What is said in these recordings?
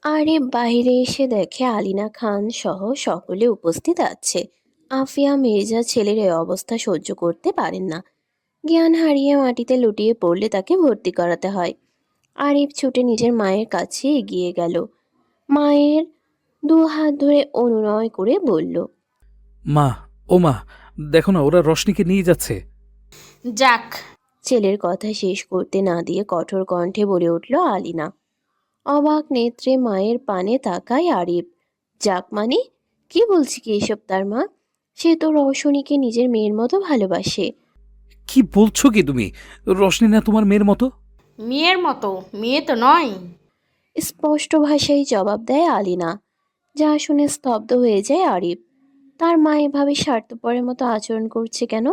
আরিফ বাইরে এসে দেখে আলিনা খান সহ সকলে উপস্থিত আছে। আফিয়া মির্জা ছেলের এই অবস্থা সহ্য করতে পারেন না। জ্ঞান হারিয়ে মাটিতে লুটিয়ে পড়লে তাকে ভর্তি করাতে হয়। আরিফ ছুটে নিজের মায়ের কাছে এগিয়ে গেল। মায়ের দু হাত ধরে অনুনয় করে বলল, মা, ও মা, দেখো না ওরা রশনিকে নিয়ে যাচ্ছে। যাক। ছেলের কথা শেষ করতে না দিয়ে কঠোর কণ্ঠে বলে উঠল আলিনা। অবাক নেত্রে মায়ের পানে তাকায় আরিফ। যাক মানে? কি বলছি কি এসব তার মা? সে তো রওশনীকে নিজের মেয়ের মতো ভালোবাসে। কি বলছো কি তুমি? রশনি না তোমার মেয়ের মতো? মেয়ের মতো? মেয়ে তো নয়। স্পষ্ট ভাষায় জবাব দেয় আলিনা। যা শুনে স্তব্ধ হয়ে যায় আরিফ। তার মা এভাবে স্বার্থপরের মতো আচরণ করছে কেন?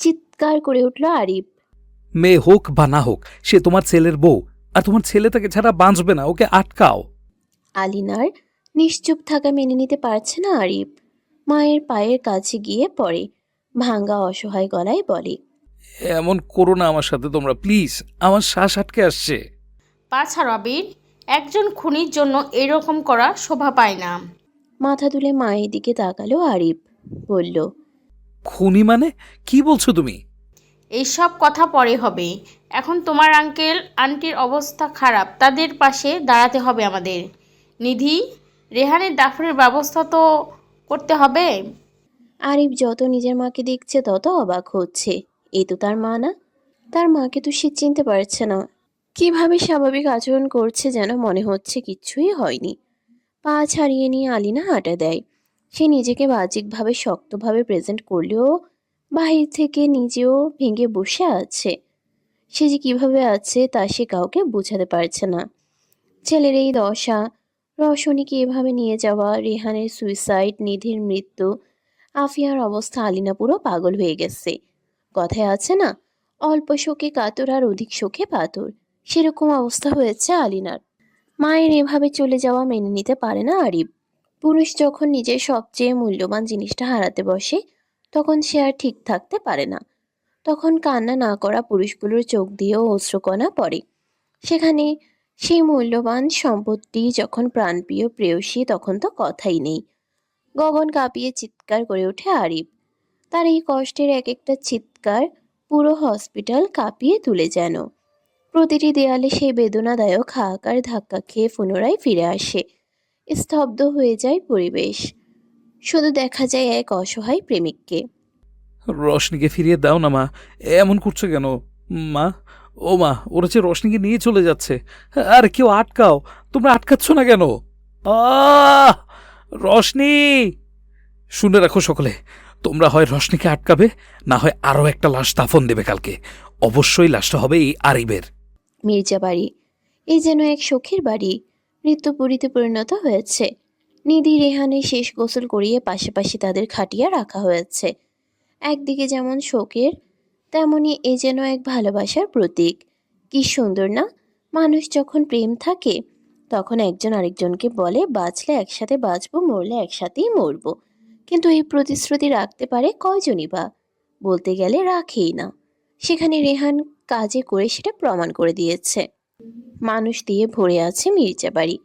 চিৎকার করে উঠল আরিফ। মেয়ে হোক বা না হোক, সে তোমার ছেলের বউ, আর তোমার ছেলে তাকে ছাড়া বাঁচবে না। ওকে আটকাও। আলিনার নিশ্চুপ থাকা মেনে নিতে পারছে না আরিফ। মায়ের পায়ের কাছে গিয়ে পড়ে। ভাঙ্গা অসহায় গলায় বলে, এমন করো না আমার সাথে তোমরা, প্লিজ। আমার শ্বাস আটকে আসছে। পা ছাড়ো আবির। একজন খুনির জন্য এরকম করা শোভা পায় না। মাথা তুলে মায়ের দিকে তাকালো আরিফ। বলল, খুনি মানে? কি বলছো তুমি? এইসব কথা পরে হবে। এখন তোমার আঙ্কেল আন্টির অবস্থা খারাপ, তাদের পাশে দাঁড়াতে হবে আমাদের। নিধি, রেহানের দাফনের ব্যবস্থা তো করতে হবে। আরিফ যত নিজের মাকে দেখছে তত অবাক হচ্ছে। এই তো তার মা না? তার মাকে তো সে চিনতে পারছে না। কিভাবে স্বাভাবিক আচরণ করছে যেন মনে হচ্ছে কিচ্ছুই হয়নি। পা ছাড়িয়ে নিয়ে আলিনা হাঁটা দেয়। সে নিজেকে বাহ্যিকভাবে শক্তভাবে প্রেজেন্ট করলেও বাহির থেকে নিজেও ভেঙে বসে আছে। সে যে কিভাবে আছে তা সে কাউকে বোঝাতে পারছে না। ছেলের এই দশা, রওশনীকে এভাবে নিয়ে যাওয়া, রেহানের সুইসাইড, নিধির মৃত্যু, আফিয়ার অবস্থা, আলিনা পুরো পাগল হয়ে গেছে। কথায় আছে না, অল্প শোকে কাতর আর অধিক শোকে পাথর। সেরকম অবস্থা হয়েছে আলিনার। মায়ের এভাবে চলে যাওয়া মেনে নিতে পারে না আরিফ। পুরুষ যখন নিজের সবচেয়ে মূল্যবান জিনিসটা হারাতে বসে, তখন সে আর ঠিক থাকতে পারে না। তখন কান্না না করা পুরুষগুলোর চোখ দিয়েও অশ্রুকণা পড়ে। সেখানে সেই মূল্যবান সম্পত্তি যখন প্রাণপ্রিয় প্রেয়সী, তখন তো কথাই নেই। গগন কাঁপিয়ে চিৎকার করে ওঠে আরিফ। তার এই কষ্টের এক একটা চিৎকার পুরো হসপিটাল কাঁপিয়ে তুলে যেন। প্রতিটি দেয়ালে সেই বেদনাদায়ক হাহাকার ধাক্কা খেয়ে পুনরায় ফিরে আসে। স্তব্ধ হয়ে যায় পরিবেশ। শুধু দেখা যায় এক অসহায় প্রেমিককে। রশনিকে ফিরিয়ে দাও না মা। এমন করছো কেন? মা, ও মা, ওরা যে রশনিকে নিয়ে চলে যাচ্ছে। আর কেউ আটকাও। তোমরা আটকাচ্ছ না কেন? আহ রশনি! শুনে রাখো সকলে, তোমরা হয় রশনিকে আটকাবে, না হয় আরো একটা লাশ দাফন দেবে কালকে। অবশ্যই লাশটা হবে এই আরিবের। মির্জা বাড়ি এই যেন এক শোকের বাড়ি, মৃত্যুপুরীতে পরিণত হয়েছে। নিধি রেহানের শেষ গোসল করিয়ে পাশাপাশি তাদের খাটিয়া রাখা হয়েছে। একদিকে যেমন শোকের, তেমনি এ যেন এক ভালোবাসার প্রতীক। কি সুন্দর না? মানুষ যখন প্রেম থাকে, তখন একজন আরেকজনকে বলে, বাঁচলে একসাথে বাঁচবো, মরলে একসাথেই মরবো। কিন্তু এই প্রতিশ্রুতি রাখতে পারে কয়জনই বা? বলতে গেলে রাখেই না। সেখানে রেহান কাজে করে সেটা প্রমাণ করে দিয়েছে। মানুষ দিয়ে ভরে আছে মির্জাবাড়ি।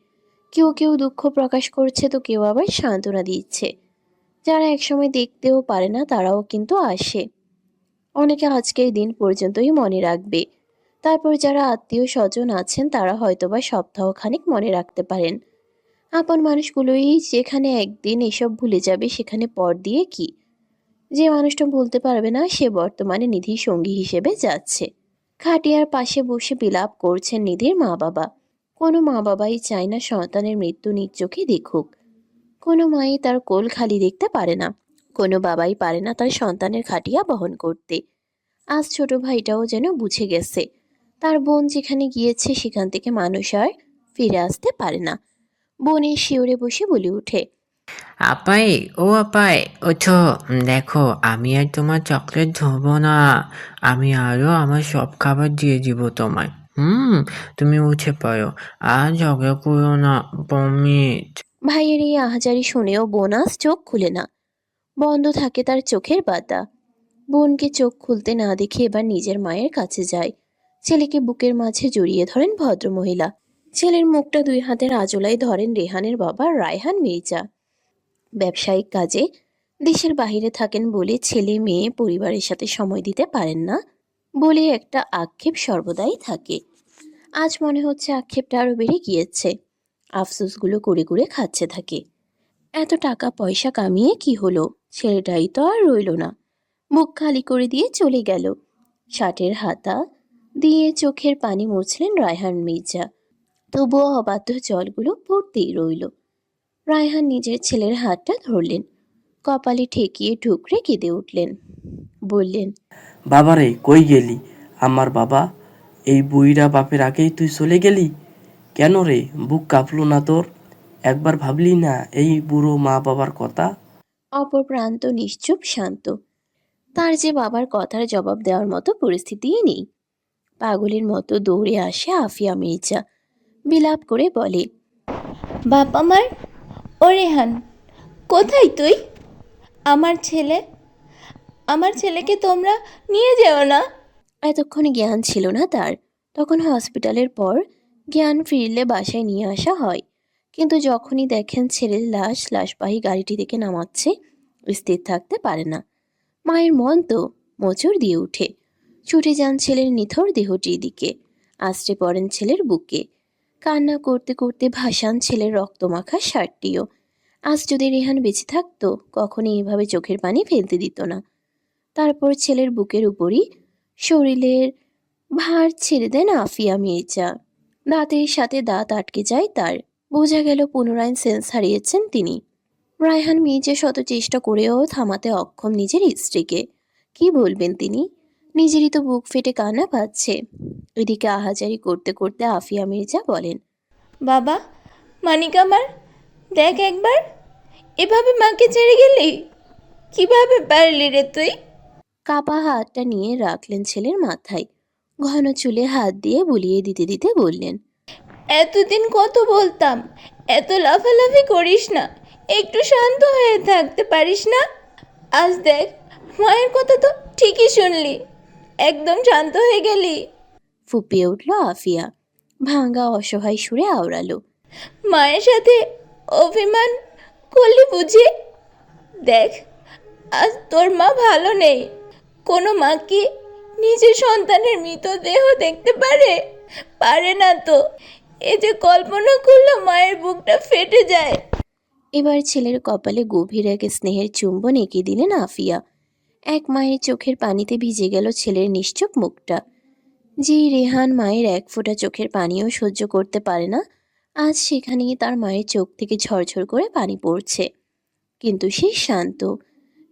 কেউ কেউ দুঃখ প্রকাশ করছে, তো কেউ আবার সান্ত্বনা দিচ্ছে। যারা একসময় দেখতেও পারে না তারাও কিন্তু আসে। অনেকে আজকের দিন পর্যন্তই মনে রাখবে। তারপর যারা আত্মীয় স্বজন আছেন তারা হয়তোবা সপ্তাহখানেক মনে রাখতে পারেন। আপন মানুষগুলোই যেখানে একদিন এসব ভুলে যাবে, সেখানে পর দিয়ে কি? যে মানুষটা ভুলতে পারবে না সে বর্তমানে নিধির সঙ্গী হিসেবে যাচ্ছে। খাটিয়ার পাশে বসে বিলাপ করছেন নিধির মা বাবা। কোনো মা বাবাই চায় না সন্তানের মৃত্যু নিজ চোখে দেখুক। কোনো মাই তার কোল খালি দেখতে পারে না। কোনো বাবাই পারে না তার সন্তানের খাটিয়া বহন করতে। আজ ছোট ভাইটাও যেন বুঝে গেছে, তার বোন যেখানে গিয়েছে সেখান থেকে মানুষ আর ফিরে আসতে পারে না। বোনের শিওরে বসে বলে ওঠে, আপাই, ও আপাই, ওঠো। দেখো, আমি আর তোমার চকলেট ধরবো না। আমি আরো আমার সব খাবার দিয়ে দিব তোমায়। তুমি উঠে পড়ো। আর ঝগড়া করো না, পমিট। ভাইয়ের এই আহাজারি শুনেও বোন আজ চোখ খুলে না। বন্ধ থাকে তার চোখের পাতা। বোনকে চোখ খুলতে না দেখে এবার নিজের মায়ের কাছে যায়। ছেলেকে বুকের মাঝে জড়িয়ে ধরেন ভদ্রমহিলা। ছেলের মুখটা দুই হাতের আঁচলায় ধরেন রেহানের বাবা রায়হান মির্জা। ব্যবসায়িক কাজে দেশের বাইরে থাকেন বলে ছেলে মেয়ে পরিবারের সাথে সময় দিতে পারেন না বলে একটা আক্ষেপ সর্বদাই থাকে। আজ মনে হচ্ছে আক্ষেপটা আরো বেড়ে গিয়েছে। আফসোসগুলো করে করে খাচ্ছে থাকে। এত টাকা পয়সা কামিয়ে কি হলো? ছেলেটাই তো আর রইল না। মুখ খালি করে দিয়ে চলে গেল। শার্টের হাতা দিয়ে চোখের পানি মুছলেন রায়হান মির্জা। তবুও অবাধ্য জলগুলো পড়তেই রইল। রায়হান নিজের ছেলের হাতটা ধরলেন, কপালে ঠেকিয়ে ঠুকরে কেঁদে উঠলেন। বললেন, বাবারে কই গেলি আমার বাবা? এই বুইড়া বাপের আগেই তুই চলে গেলি কেন রে? বুক কাঁপলো না তোর? একবার ভাবলি না এই বুড়ো মা বাবার কথা? অপর প্রান্ত নিশ্চুপ শান্ত। তার যে বাবার কথার জবাব দেওয়ার মতো পরিস্থিতিই নেই। পাগলের মতো দৌড়ে আসে আফিয়া মির্জা। বিলাপ করে বলে, বাপ আমার, ও রেহান, কোথায় তুই? আমার ছেলে, আমার ছেলেকে তোমরা নিয়ে যেও না। এতক্ষণ জ্ঞান ছিল না তার। তখন হসপিটালের পর জ্ঞান ফিরলে বাসায় নিয়ে আসা হয়। কিন্তু যখনই দেখেন ছেলের লাশ লাশবাহী গাড়িটি থেকে নামাচ্ছে, স্থির থাকতে পারে না। মায়ের মন তো মোচড় দিয়ে উঠে। ছুটে যান ছেলের নিথর দেহটির দিকে। আশ্রে পড়েন ছেলের বুকে। কান্না করতে করতে ভাসান ছেলের রক্তমাখা শার্টটিও। আজ যদি রেহান বেঁচে থাকতো, কখনই এভাবে চোখের পানি ফেলতে দিত না। তারপর ছেলের বুকের উপরই শরীরের ভার ছেড়ে দেন আফিয়া মির্জা। দাঁতের সাথে দাঁত আটকে যায় তার। বোঝা গেল পুনরায় সেন্স হারিয়েছেন তিনি। রায়হান মির্জা শত চেষ্টা করেও থামাতে অক্ষম নিজের স্ত্রীকে। কি বলবেন তিনি? নিজেরই তো বুক ফেটে কান্না পাচ্ছে। এদিকে আহাজারি করতে করতে আফিয়া মির্জা বলেন, বাবা, মানিক আমার, দেখ একবার, এভাবে মাকে ছেড়ে গেলি? কিভাবে পারলি রে তুই? কাপা হাতটা নিয়ে রাখলেন ছেলের মাথায়। ঘন চুলে হাত দিয়ে বুলিয়ে দিতে দিতে বললেন, এতদিন কত বলতাম, এত লাফালাফি করিস না, একটু শান্ত হয়ে থাকতে পারিস না? আজ দেখ, মায়ের কথা তো ঠিকই শুনলি, একদম শান্ত হয়ে গেলি। ফুপিয়ে উঠল আফিয়া। ভাঙ্গা অসহায় সুরে আওড়ালো, মায়ের সাথে অভিমান করলি বুঝি? দেখ, আজ তোর মা ভালো নেই। কোনো মা কি নিজের সন্তানের মৃতদেহ দেখতে পারে? পারে না তো। এ যে কল্পনা করলে মায়ের বুকটা ফেটে যায়। এবার ছেলের কপালে গভীর এক স্নেহের চুম্বন এঁকে দিলেন আফিয়া। এক মায়ের চোখের পানিতে ভিজে গেল ছেলের নিশ্চুপ মুখটা। যেই রেহান মায়ের এক ফোঁটা চোখের পানিও সহ্য করতে পারে না, আজ সেখানেই তার মায়ের চোখ থেকে ঝরঝর করে পানি পড়ছে। কিন্তু সে শান্ত,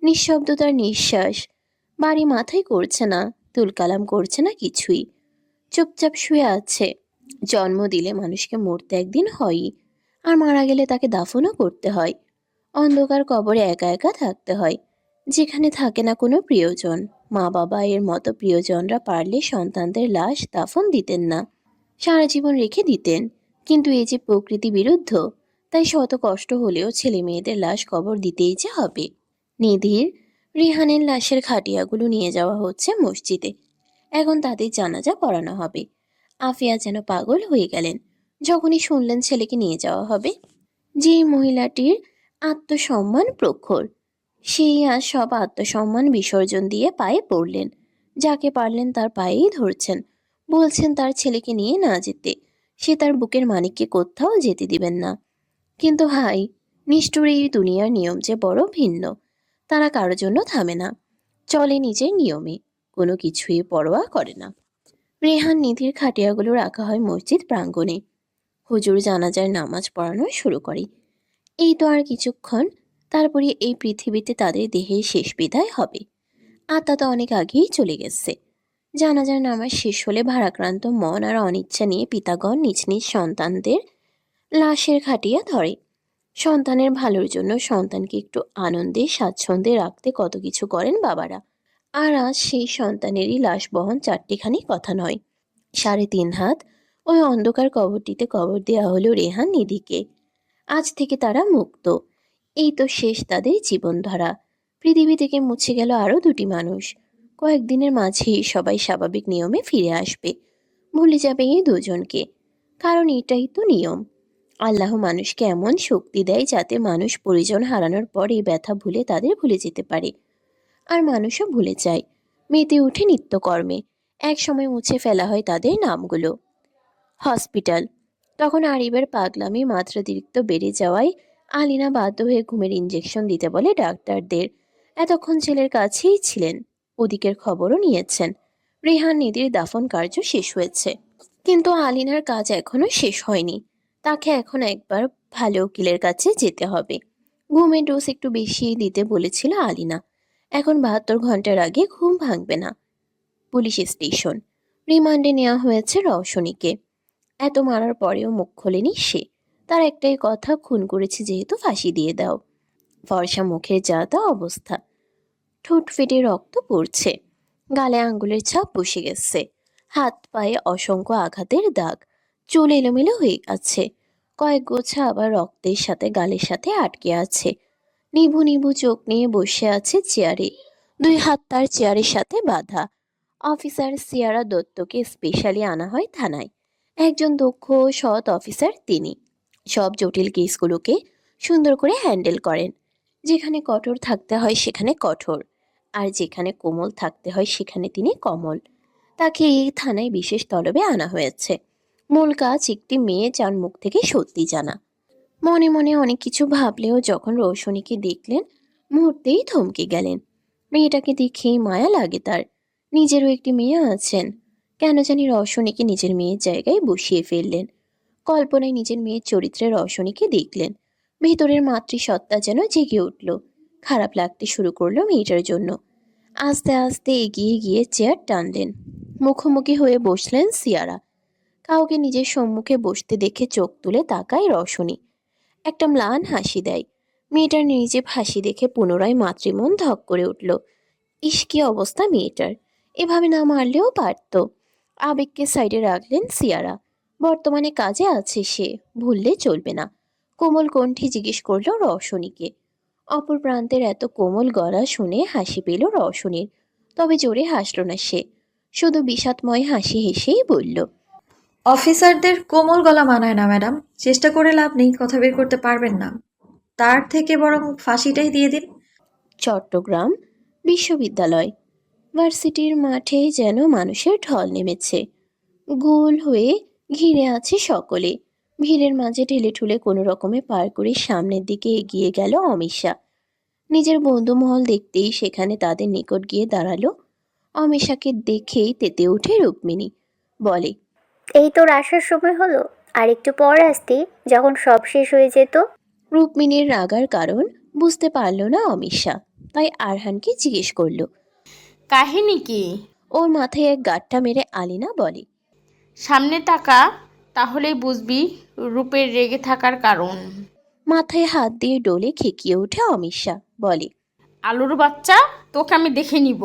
নিঃশব্দ তার নিঃশ্বাস। বাড়ি মাথায় করছে না, তুলকালাম করছে না কিছুই। চুপচাপ শুয়ে আছে। জন্ম দিলে মানুষকে মরতে একদিন হয়ই, আর মারা গেলে তাকে দাফনও করতে হয়। অন্ধকার কবরে একা একা থাকতে হয়, যেখানে থাকে না কোনো প্রিয়জন। মা বাবা এর মতো প্রিয়জনরা পারলে সন্তানদের লাশ দাফন দিতেন না, সারা জীবন রেখে দিতেন। কিন্তু এই যে প্রকৃতি বিরুদ্ধ, তাই শত কষ্ট হলেও ছেলে মেয়েদের লাশ কবর দিতেই যে হবে। নিধির, রিহানের লাশের খাটিয়াগুলো নিয়ে যাওয়া হচ্ছে মসজিদে। এখন তাদের জানাজা পড়ানো হবে। আফিয়া যেন পাগল হয়ে গেলেন যখনই শুনলেন ছেলেকে নিয়ে যাওয়া হবে। যে মহিলাটির আত্মসম্মান প্রখর, সেই আজ সব আত্মসম্মান বিসর্জন দিয়ে পায়ে পড়লেন। যাকে পারলেন তার পায়েই ধরছেন, বলছেন তার ছেলেকে নিয়ে না যেতে। সে তার বুকের মানিককে কোথাও যেতে দিবেন না। কিন্তু হাই, নিষ্ঠুর এই দুনিয়ার নিয়ম যে বড় ভিন্ন। তারা কারো জন্য থামে না, চলে নিজের নিয়মে, কোনো কিছুই পরোয়া করে না। রেহান নিধির খাটিয়াগুলো রাখা হয় মসজিদ প্রাঙ্গণে। হুজুর জানাজার নামাজ পড়ানো শুরু করে। এই তো আর কিছুক্ষণ, তারপরে এই পৃথিবীতে তাদের দেহের শেষ বিদায় হবে। আত্মা তো অনেক আগেই চলে গেছে। জানাজার নামাজ শেষ হলে ভারাক্রান্ত মন আর অনিচ্ছা নিয়ে পিতাগণ নিজ নিজ সন্তানদের লাশের খাটিয়া ধরে। সন্তানের ভালোর জন্য সন্তানকে একটু আনন্দে স্বাচ্ছন্দ্যে রাখতে কত কিছু করেন বাবারা। আর আজ সেই সন্তানেরই লাশ বহন চারটিখানি কথা নয়, 3.5 হাত ওই অন্ধকার কবরটিতে কবর দেওয়া হলো রেহান নিধিকে। আজ থেকে তারা মুক্ত। এই তো শেষ তাদের জীবনধারা। পৃথিবী থেকে মুছে গেল আরও 2টি মানুষ। কয়েকদিনের মাঝেই সবাই স্বাভাবিক নিয়মে ফিরে আসবে, ভুলে যাবে এই দুজনকে। কারণ এটাই তো নিয়ম। আল্লাহ মানুষকে এমন শক্তি দেয় যাতে মানুষ পরিজন হারানোর পর এই ব্যথা ভুলে তাদের ভুলে যেতে পারে। আর মানুষও ভুলে যায়, মেতে ওঠে নিত্যকর্মে। এক সময় মুছে ফেলা হয় তাদের নামগুলো। হসপিটাল। তখন আরিবের পাগলামি মাত্রাতিরিক্ত বেড়ে যাওয়ায় আলিনা বাধ্য হয়ে ঘুমের ইঞ্জেকশন দিতে বলে ডাক্তারদের। এতক্ষণ ছেলের কাছেই ছিলেন, ওদিকের খবরও নিয়েছেন। রেহান নিধির দাফন কার্য শেষ হয়েছে, কিন্তু আলিনার কাজ এখনো শেষ হয়নি। তাকে এখন একবার ভালো উকিলের কাছে যেতে হবে। ঘুমের ডোজ একটু বেশি দিতে বলেছিল আলিনা। এখন 72 ঘন্টার আগে ঘুম ভাঙবে না। Police station. রিমান্ডে নেওয়া হয়েছে রওশনীকে। এত মারার পরেও মুখ খোলেনি সে। তার একটাই কথা, খুন করেছে যেহেতু ফাঁসি দিয়ে দাও। ফর্সা মুখের যা তা অবস্থা, ঠোঁট ফেটে রক্ত পড়ছে, গালে আঙ্গুলের ছাপ বসে গেছে, হাত পায়ে অসংখ্য আঘাতের দাগ, চুল এলোমেলো হয়ে আছে, কয়েক গোছা আবার রক্তের সাথে গালের সাথে আটকে আছে। নিভু নিভু চোখ নিয়ে বসে আছে চেয়ারে, দুই হাত তার চেয়ারের সাথে বাঁধা। অফিসার সিয়ারা দত্তকে স্পেশালি আনা হয় থানায়। একজন দক্ষ ও সৎ অফিসার তিনি। সব জটিল কেসগুলোকে সুন্দর করে হ্যান্ডেল করেন। যেখানে কঠোর থাকতে হয় সেখানে কঠোর, আর যেখানে কোমল থাকতে হয় সেখানে তিনি কমল। তাকে এই থানায় বিশেষ তলবে আনা হয়েছে। মূল কাজ একটি মেয়ে যার মুখ থেকে সত্যি জানা। মনে মনে অনেক কিছু ভাবলেও যখন রৌশনীকে দেখলেন মুহূর্তেই থমকে গেলেন। মেয়েটাকে দেখেই মায়া লাগে তার। নিজেরও একটি মেয়ে আছেন। কেন জানি রওশনীকে নিজের মেয়ের জায়গায় বসিয়ে ফেললেন। কল্পনায় নিজের মেয়ের চরিত্রে রওশনীকে দেখলেন। ভেতরের মাতৃসত্তা যেন জেগে উঠল। খারাপ লাগতে শুরু করলো মেয়েটার জন্য। আস্তে আস্তে এগিয়ে গিয়ে চেয়ার টানলেন। মুখোমুখি হয়ে বসলেন সিয়ারা। কাউকে নিজের সম্মুখে বসতে দেখে চোখ তুলে তাকায় রওশনী। একটা ম্লান হাসি দেয়। মেয়েটার নির্জীব হাসি দেখে পুনরায় মাতৃমন ধক করে উঠল। ইস, কি অবস্থা মেয়েটার! এভাবে না মারলেও পারত। আবেগকে সাইডে রাখলেন সিয়ারা। বর্তমানে কাজে আছে সে, ভুললে চলবে না। কোমল কণ্ঠে জিজ্ঞেস করলো রওশনীকে। অপর প্রান্তের এত কোমল গলা শুনে হাসি পেল রওশনীর। তবে জোরে হাসল না সে, শুধু বিষাদময় হাসি হেসেই বলল, অফিসারদের কোমল গলা মানায় না ম্যাডাম, চেষ্টা করে লাভ নেই, কথা বের করতে পারবেন না। তার থেকে বরং ফাঁসিটাই দিয়ে দিন। চট্টগ্রাম বিশ্ববিদ্যালয়। ভার্সিটির মাঠে যেন মানুষের ঢল নেমেছে। গোল হয়ে ঘিরে আছে সকলে। ভিড়ের মাঝে ঠেলে ঠুলে কোনো রকমে পার করে সামনের দিকে এগিয়ে গেল অমিশা। নিজের বন্ধুমহল দেখতেই সেখানে তাদের নিকট গিয়ে দাঁড়ালো। অমিশাকে দেখেই তেতে ওঠে রুক্মিণী, বলে, এই তোর আসার সময় হলো, আর একটু পর আসতি যখন সব শেষ হয়ে যেত। রুক্মিণীর রাগার কারণ বুঝতে পারল না অমিশা, তাই আরহানকে জিজ্ঞেস করলো। কাহিনী কি? ওর মাথায় এক গাঁটটা মেরে আলিনা বলে, সামনে তাকা, তাহলেই বুঝবি রূপের রেগে থাকার কারণ। মাথায় হাত দিয়ে ডোলে খেকিয়ে ওঠে অমিশা, বলে, আলুর বাচ্চা, তোকে আমি দেখে নিব।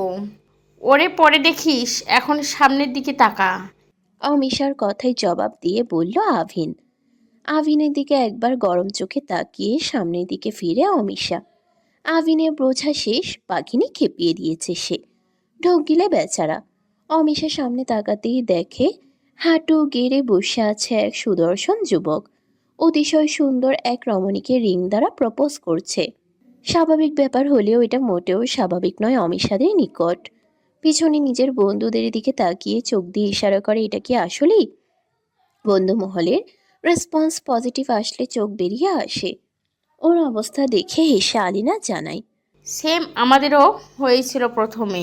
ওরে পরে দেখিস, এখন সামনের দিকে তাকা। অমিশার কথায় জবাব দিয়ে বলল আভিন। আভিনের দিকে একবার গরম চোখে তাকিয়ে সামনের দিকে ফিরে অমিশা। আভিনের বোঝা শেষ, বাঘিনী খেপিয়ে দিয়েছে সে। ঢোক গিলে বেচারা। অমিশা সামনে তাকাতেই দেখে হাঁটু গেড়ে বসে আছে এক সুদর্শন যুবক। অতিশয় সুন্দর এক রমণীকে রিং দ্বারা প্রপোজ করছে। স্বাভাবিক ব্যাপার হলেও এটা মোটেও স্বাভাবিক নয় অমিশাদের নিকট। পিছনে নিজের বন্ধুদের দিকে তাকিয়ে চোখ দিয়ে ইশারা করে, এটা কি আসলেই? বন্ধু মহলের রেসপন্স পজিটিভ আসলে চোখ বেরিয়ে আসে। ওর অবস্থা দেখে হেসে আলিনা জানায়, সেম আমাদেরও হয়েছিল প্রথমে।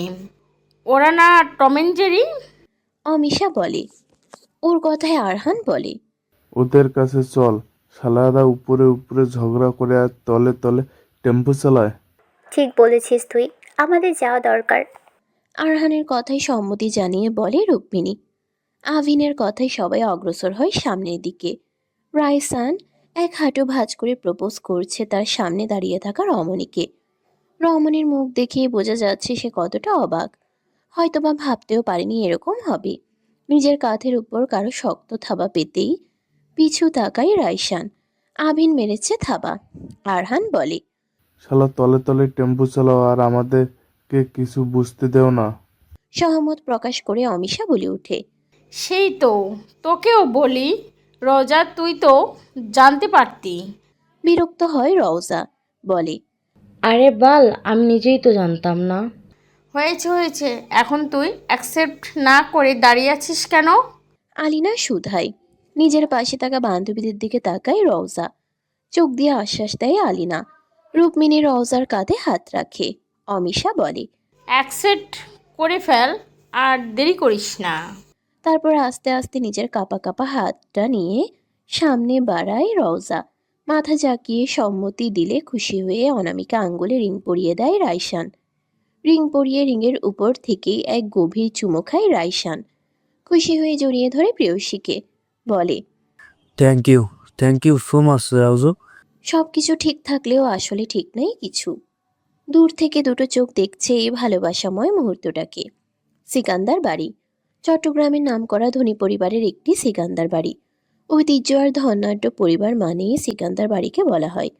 ওরা না টম অ্যান্ড জেরি? অমিশা বলে। ওর কথায় আরহান বলে, ওদের কাছে চল, শালারা উপরে উপরে ঝগড়া করে আর তলে তলে টেম্পো চালায়। ঠিক বলেছিস তুই, আমাদের যাওয়া দরকার। আরহানের কথায় সম্মতি জানিয়ে বলে রুক্মিণী। আভিনের কথায় সবাই অগ্রসর হয় সামনের দিকে। রাইসান এক হাঁটু ভাঁজ করে প্রপোজ করছে তার সামনে দাঁড়িয়ে থাকা রমণীকে। রমণীর মুখ দেখেই বোঝা যাচ্ছে সে কতটা অবাক। হয়তোবা ভাবতেও পারেনি এরকম হবে। নিজের কাঁধের উপর কারো শক্ত থাবা পেতেই পিছু তাকায় রাইসান। আভিন মেরেছে থাবা। আরহান বলে, শালা তলে তলে টেম্পো চালাও আর আমাদেরকে কিছু বুঝতে দেও না। সহমত প্রকাশ করে অমিশা বলে ওঠে। সেই তো, তোকেও বলি রোজা, তুই তো জানতে পারতি। বিরক্ত হয় রওজা, বলে, আরে বাল, আমি নিজেই তো জানতাম না। হয়েছে হয়েছে, এখন তুই অ্যাকসেপ্ট না করে দাঁড়িয়ে আছিস কেন? আলিনা শুধায়। নিজের পাশে থাকা বান্ধবীদের দিকে তাকায় রওজা। চোখ দিয়ে আশ্বাস দেয় আলিনা। রুক্মিণী রওজার কাঁধে হাত রাখে। অমিশা বলে, অ্যাকসেপ্ট করে ফেল, আর দেরি করিস না। তারপর আস্তে আস্তে নিজের কাপা কাপা হাতটা নিয়ে সামনে বাড়ায় রওজা। মাথা ঝাঁকিয়ে সম্মতি দিলে খুশি হয়ে অনামিকা আঙ্গুলে রিং পরিয়ে দেয় রাইসান। রিং পরিয়ে রিংয়ের উপর থেকেই এক গভীর চুমো খায় রাইসান। খুশি হয়ে জড়িয়ে ধরে প্রেয়সীকে, বলে, থ্যাংক ইউ সো মাচ রাউজো। সবকিছু ঠিক থাকলেও আসলে ঠিক নাই কিছু। দূর থেকে দুটো চোখ দেখছে এই ভালোবাসাময় মুহূর্তটাকে। সিকান্দার বাড়ি চট্টগ্রামের নামকরা ধনী পরিবারের একটি সিকান্দার বাড়ি। ঐতিহ্য আর ধনাঢ্য পরিবার মানেই সিকান্দার বাড়িকে বলা হয়।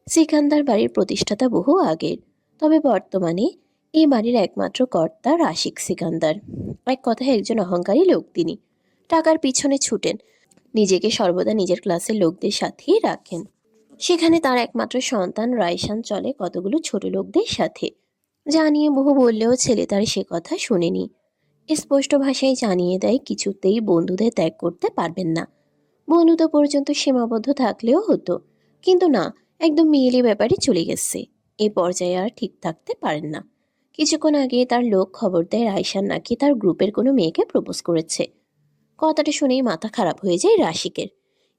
সিকান্দার বাড়ির প্রতিষ্ঠাতা বহু আগের, তবে বর্তমানে এই বাড়ির একমাত্র কর্তা রাশিক সিকান্দার। এক কথায় একজন অহংকারী লোক তিনি। টাকার পিছনে ছুটেন, নিজেকে সর্বদা নিজের ক্লাসের লোকদের সাথেই রাখেন। সেখানে তার একমাত্র সন্তান রায়সান চলে কতগুলো ছোট লোকদের সাথে। জানিয়ে বহু বললেও ছেলে তার সে কথা শুনেনি। স্পষ্ট ভাষায় জানিয়ে দেয় কিছুতেই বন্ধুদের ত্যাগ করতে পারবেন না। বন্ধুত্ব পর্যন্ত সীমাবদ্ধ থাকলেও হতো, কিন্তু না, একদম মেয়েলি ব্যাপারে চলে গেছে। এই পর্যায়ে আর ঠিক থাকতে পারেন না। কিছুক্ষণ আগে তার লোক খবর দেয় রায়সান নাকি তার গ্রুপের কোনো মেয়েকে প্রপোজ করেছে। কথাটা শুনেই মাথা খারাপ হয়ে যায় রাশিকের।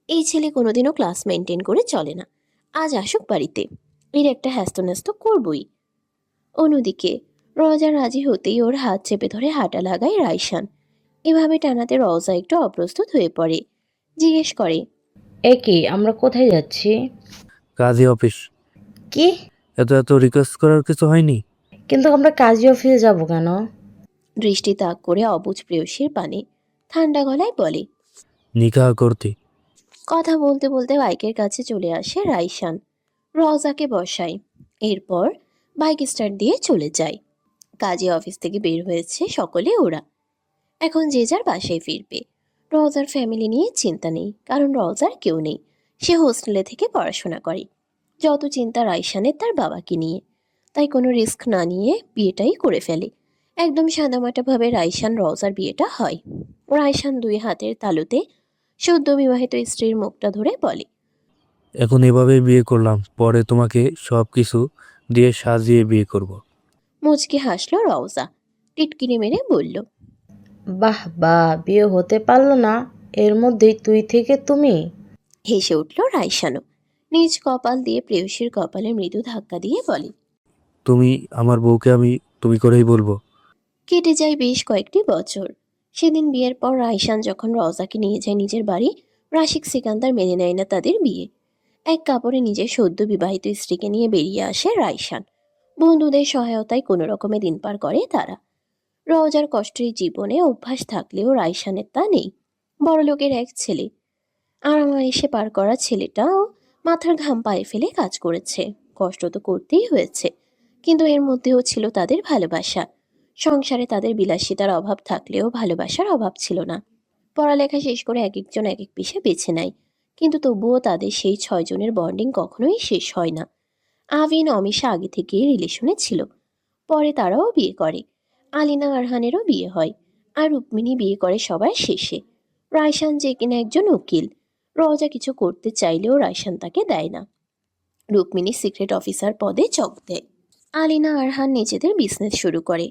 এই ছেলে কোনোদিনও ক্লাস মেনটেন করে চলে না। আজ আসুক বাড়িতে, এর একটা হ্যাস্তন্যাস্ত করবই। অন্যদিকে রওজা রাজি হতেই ওর হাত চেপে ধরে হাঁটা লাগায় রাইসান। এভাবে টানাতে রওজা একটু অপ্রস্তুত হয়ে পড়ে। জিজ্ঞেস করে, এ কি, আমরা কোথায় যাচ্ছি? কাজী অফিস। কি? এত রিকোয়েস্ট করার কিছু হয়নি? কিন্তু আমরা কাজী অফিসে যাব কেন? দৃষ্টি তাক করে অবুঝ প্রেয়সীর পানে ঠান্ডা গলায় বলে। নিকাহ করতে। কথা বলতে বলতে বাইকের কাছে চলে আসে রাইসান। রওজাকে বসায়। এরপর বাইক স্টার্ট দিয়ে চলে যায়। কাজী অফিস থেকে বের হয়েছে সকলে ওরা। এখন যে যার বাসায় ফিরবে। রওজার ফ্যামিলি নিয়ে চিন্তা নেই, কারণ রওজার কেউ নেই। সে হোস্টেলে থেকে পড়াশোনা করে। যত চিন্তা রাইসানের তার বাবাকে নিয়ে। তাই কোনো রিস্ক না নিয়ে বিয়েটাই করে ফেলে। একদম সাদামাটাভাবে রাইসান রওজার বিয়েটা হয়। রাইসান দুই হাতের তালুতে সদ্য বিবাহিত স্ত্রীর মুখটা ধরে বলে, এখন এভাবে বিয়ে করলাম, পরে তোমাকে সব কিছু দিয়ে সাজিয়ে বিয়ে করব। মুচকি হাসল রওজা। টিটকিরি মেরে বলল, বাহ বাহ, বিয়ে হতে পারলো না, এর মধ্যেই তুই থেকে তুমি। হেসে উঠল রাইসানও। নিজ কপাল দিয়ে প্রেয়সীর কপালে মৃদু ধাক্কা দিয়ে বলে, তুমি আমার বউকে আমি তুমি করেই বলবো। কেটে যায় বেশ কয়েকটি বছর। সেদিন বিয়ের পর রাইসান যখন রওজাকে নিয়ে যায় নিজের বাড়ি, রাশিক সিকান্দার মেনে নেয় না তাদের বিয়ে। এক কাপড়ে নিজের সদ্য বিবাহিত স্ত্রীকে নিয়ে বেরিয়ে আসে রাইসান। বন্ধুদের সহায়তায় কোনো রকমে দিন পার করে তারা। রওজার কষ্টের জীবনে অভ্যাস থাকলেও রাইসানের তা নেই। বড়লোকের এক ছেলে। আরামায়েশে পার করা ছেলেটাও মাথার ঘাম পায়ে ফেলে কাজ করেছে। কষ্ট তো করতেই হয়েছে, কিন্তু এর মধ্যেও ছিল তাদের ভালোবাসা। সংসারে তাদের বিলাসিতার অভাব থাকলেও ভালোবাসার অভাব ছিল না। পড়ালেখা শেষ করে এক একজন এক এক পেশা বেছে নেয়, কিন্তু তবুও তাদের সেই 6 জনের বন্ডিং কখনোই শেষ হয় না। আভিন অমিশা আগে থেকেই রিলেশনে ছিল। পরে তারাও বিয়ে করে। আলিনা আরহানেরও বিয়ে হয়। আর রুক্মিণী বিয়ে করে সবার শেষে। রায়সান যে কিনা একজন উকিল। রওজা কিছু করতে চাইলেও রায়সান তাকে দেয় না। রুক্মিণী সিক্রেট অফিসার পদে যোগ দেয়। আলিনা আরহান নিজেদের বিজনেস শুরু করে।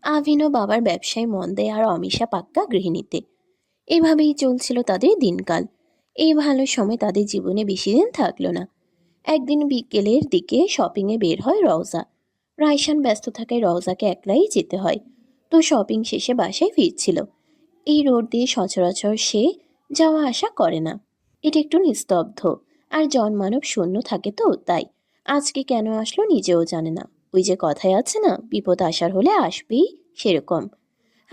আভিনও বাবার ব্যবসায় মন দেয়, আর অমিশা পাক্কা গৃহিণীতে। এভাবেই চলছিল তাদের দিনকাল। এই ভালো সময় তাদের জীবনে বেশি দিন থাকলো না। একদিন বিকেলের দিকে শপিংয়ে বের হয় রওজা। রায়সান ব্যস্ত থাকায় রওজাকে একলাই যেতে হয়। তো শপিং শেষে বাসায় ফিরছিল। এই রোড দিয়ে সচরাচর সে যাওয়া আসা করে না। এটা একটু নিস্তব্ধ আর জনমানব শূন্য থাকে, তো তাই আজকে কেন আসলো নিজেও জানে না। ওই যে কথায় আছে না, বিপদ আসার হলে আসবেই, সেরকম।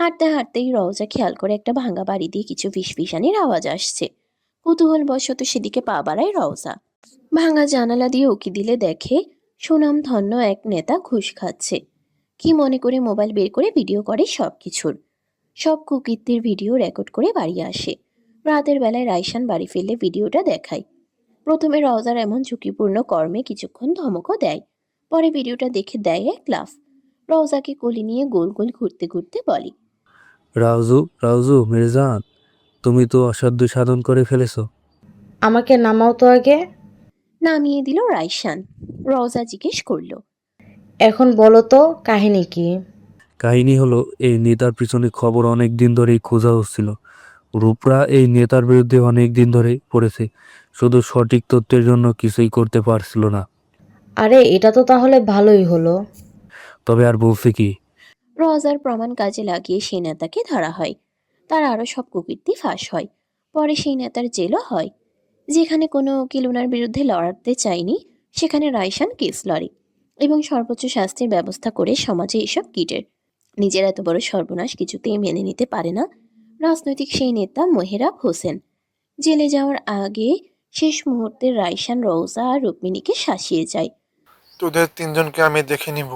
হাঁটতে হাঁটতেই রওজা খেয়াল করে একটা ভাঙা বাড়ি দিয়ে কিছু ফিসফিসানির আওয়াজ আসছে। কৌতূহলবশত সেদিকে পা বাড়ায় রওজা। ভাঙা জানালা দিয়ে উকি দিলে দেখে সুনাম ধন্য এক নেতা ঘুষ খাচ্ছে। কি মনে করে মোবাইল বের করে ভিডিও করে সব কিছুর। সব কুকীর্তির ভিডিও রেকর্ড করে বাড়ি আসে। রাতের বেলায় রাইসান বাড়ি ফিরলে ভিডিওটা দেখায়। প্রথমে রওজার এমন ঝুঁকিপূর্ণ কর্মে কিছুক্ষণ ধমকও দেয়, পরে ভিডিওটা দেখে দেয় এক লাফ। রওজাকে কোলে নিয়ে গোল গোল ঘুরতে ঘুরতে বলে, রাউজু রাউজু মির্জান, তুমি তো অসাধ্য সাধন করে ফেলেছো। আমাকে নামাও তো আগে। নামিয়ে দিল রাইসান। রওজা জিজ্ঞেস করলো, এখন বলো তো কাহিনী কি? কাহিনী হলো, এই নেতার পিছনে খবর অনেক দিন ধরেই খোঁজা হচ্ছিল। রূপরা এই নেতার বিরুদ্ধে অনেক দিন ধরেই পড়েছে, শুধু সঠিক তথ্যের জন্য কিছুই করতে পারছিল না। আরে এটা তো তাহলে ভালোই হলো। তবে আর বলছে কি, রওজার প্রমাণ কাজে লাগিয়ে সেই নেতাকে ধরা হয়। তার আরও সব কুকীর্তি ফাঁস হয়। পরে সেই নেতার জেলও হয়। যেখানে কোনো উকিল ওনার বিরুদ্ধে লড়াতে চায়নি, সেখানে রাইসান কেস লড়ে এবং সর্বোচ্চ শাস্তির ব্যবস্থা করে সমাজে এসব কিটের। নিজের এত বড় সর্বনাশ কিছুতেই মেনে নিতে পারে না রাজনৈতিক সেই নেতা মেহরাব হোসেন। জেলে যাওয়ার আগে শেষ মুহূর্তে রাইসান রওজা আর রুক্মিণীকে শাসিয়ে যায়। তোদের তিনজনকে আমি দেখে নিব,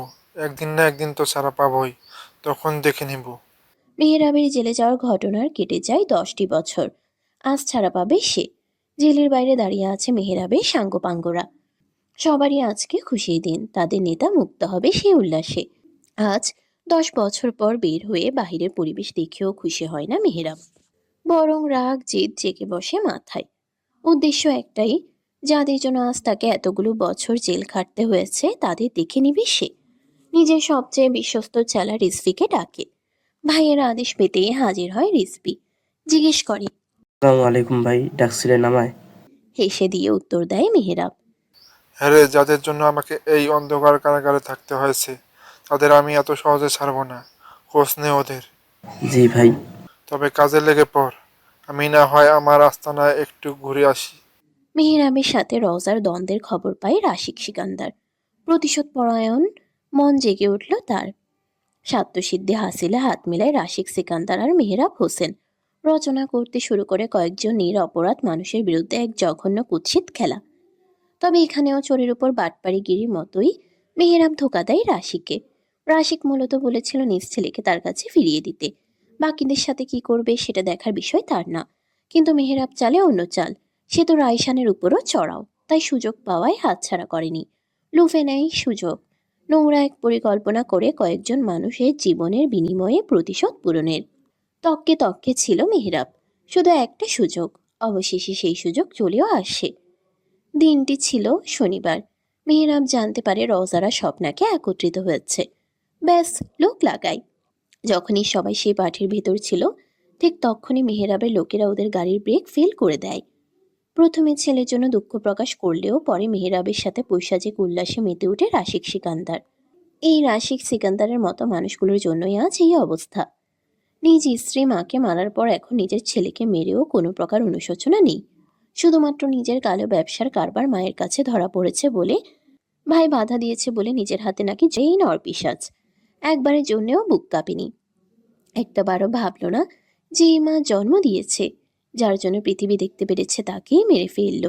একদিন না একদিন তো ছাড়া পাবই, তখন দেখে নিব। মেহরাবের জেলে যাওয়ার ঘটনার কেটে যায় 10টি বছর। আজ ছাড়া পাবে সে। জেলের বাইরে দাঁড়িয়ে আছে মেহরাবের সাঙ্গপাঙ্গরা। সবারই আজকে খুশির দিন, তাদের নেতা মুক্ত হবে সেই উল্লাসে। আজ 10 বছর পর বের হয়ে বাহিরের পরিবেশ দেখেও খুশি হয় না মেহরাব, বরং রাগ জেদ জেগে বসে মাথায়। উদ্দেশ্য একটাই, যাদের জন্য আজ তাকে এতগুলো বছর জেল খাটতে হয়েছে তাদের দেখে নিবে সে। নিজের সবচেয়ে বিশ্বস্ত চেলা রিজভিকে ডাকে। ভাইয়ের আদেশ পেতেই হাজির হয় রিজভি। জিজ্ঞেস করে, আসসালামু আলাইকুম ভাই, ডাকছিলেন আমায়? হেসে দিয়ে উত্তর দেয় মেহরাব। হ্যাঁ রে, যাদের জন্য আমাকে এই অন্ধকার কারাগারে থাকতে হয়েছে তাদের আমি এত সহজে ছাড়বো না, খোঁজ নে ওদের। জি ভাই। তবে কাজে লেগে পড়, আমি না হয় আমার আস্তানায় একটু ঘুরে আসি। মেহরাবের সাথে রওজার দ্বন্দ্বের খবর পায় রাশিক সিকান্দার। প্রতিশোধ পরায়ণ মন জেগে উঠল তার। স্বার্থসিদ্ধি হাসিলে হাত মেলায় রাশিক সিকান্দার আর মেহরাব হোসেন। রচনা করতে শুরু করে কয়েকজন নিরপরাধ মানুষের বিরুদ্ধে এক জঘন্য কুৎসিত খেলা। তবে এখানেও চোরের উপর বাটপাড়িগিরির মতোই মেহরাব ধোকা দেয় রাশিককে। রাশিক মূলত বলেছিল নিজ ছেলেকে তার কাছে ফিরিয়ে দিতে, বাকিদের সাথে কি করবে সেটা দেখার বিষয় তার না। কিন্তু মেহরাব চালে অন্য চাল। সে তো রাইসানের উপরও চড়াও, তাই সুযোগ পাওয়ায় হাতছাড়া করেনি। লুফে নেয় সুযোগ। নোংরা এক পরিকল্পনা করে কয়েকজন মানুষের জীবনের বিনিময়ে প্রতিশোধ পূরণের। তককে তককে ছিল মেহরাব, শুধু একটা সুযোগ। অবশেষে সেই সুযোগ চলেও আসে। দিনটি ছিল শনিবার। মেহরাব জানতে পারে রওজারা স্বপ্নাকে একত্রিত হয়েছে। ব্যাস, লোক লাগায়। যখনই সবাই সেই পাঠির ভেতর ছিল, ঠিক তখনই মেহরাবের লোকেরা ওদের গাড়ির ব্রেক ফেল করে দেয়। প্রথমে ছেলের জন্য দুঃখ প্রকাশ করলেও পরে মেহরাবের সাথে পৈশাচিক উল্লাসে মেতে ওঠে রাশিক সিকান্দার। এই রাশিক সিকান্দারের মতো মানুষগুলোর জন্যই আজ এই অবস্থা। নিজ স্ত্রী মাকে মারার পর এখন নিজের ছেলেকে মেরেও কোনো প্রকার অনুশোচনা নেই। শুধুমাত্র নিজের কালো ব্যবসার কারবার মায়ের কাছে ধরা পড়েছে বলে, ভাই বাধা দিয়েছে বলে নিজের হাতে নাকি যেই নরপিশাচ। একবারের জন্যেও বুক কাঁপেনি। একটাবারও ভাবল না যে এই মা জন্ম দিয়েছে, যার জন্য পৃথিবী দেখতে পেরেছে তাকেই মেরে ফেলল।